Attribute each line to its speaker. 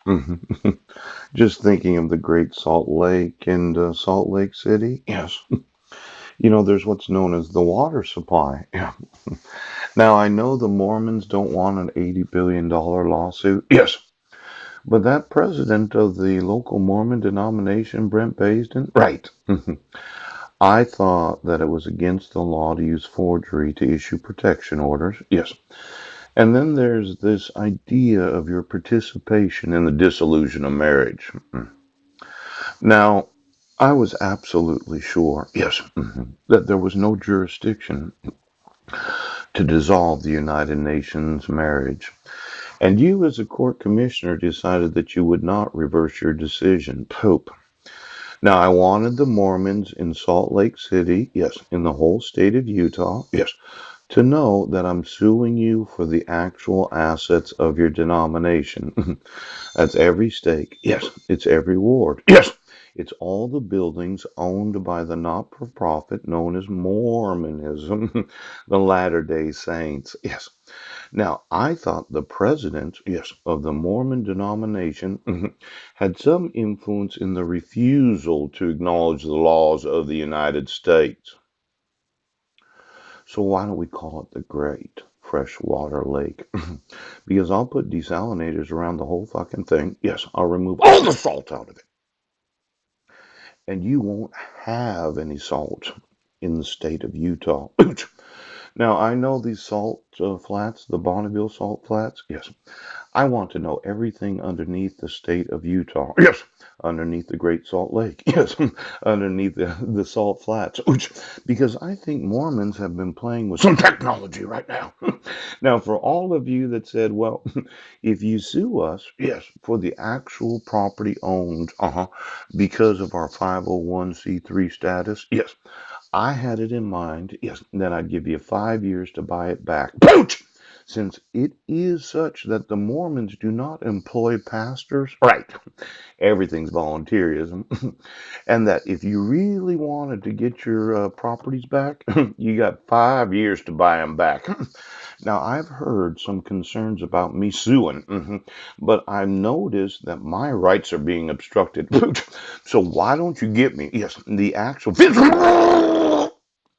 Speaker 1: Mhm. Just thinking of the Great Salt Lake and Salt Lake City. Yes. There's what's known as the water supply. Yeah. Now, I know the Mormons don't want an $80 billion lawsuit. Yes. But that president of the local Mormon denomination, Brent Basden, right. I thought that it was against the law to use forgery to issue protection orders. Yes. And then there's this idea of your participation in the dissolution of marriage. Now, I was absolutely sure, yes, that there was no jurisdiction to dissolve the United Nations marriage. And you, as a court commissioner, decided that you would not reverse your decision. Pope. Now, I wanted the Mormons in Salt Lake City, yes, in the whole state of Utah, yes, to know that I'm suing you for the actual assets of your denomination. That's every stake. Yes. It's every ward. Yes. It's all the buildings owned by the not for profit known as Mormonism, the Latter day Saints. Yes. Now, I thought the president, yes, of the Mormon denomination had some influence in the refusal to acknowledge the laws of the United States. So why don't we call it the Great Freshwater Lake? Because I'll put desalinators around the whole fucking thing. Yes, I'll remove all the salt out of it. And you won't have any salt in the state of Utah. Now, I know these salt flats, the Bonneville salt flats. Yes. I want to know everything underneath the state of Utah. Yes. Underneath the Great Salt Lake. Yes. Underneath the salt flats. Because I think Mormons have been playing with some technology right now. Now, for all of you that said, well, if you sue us, yes, for the actual property owned, because of our 501c3 status, yes, I had it in mind, yes, that I'd give you 5 years to buy it back. Pooch! Since it is such that the Mormons do not employ pastors, right? Everything's volunteerism. And that if you really wanted to get your properties back, you got 5 years to buy them back. Now, I've heard some concerns about me suing, but I've noticed that my rights are being obstructed. So why don't you get me, yes, the actual physical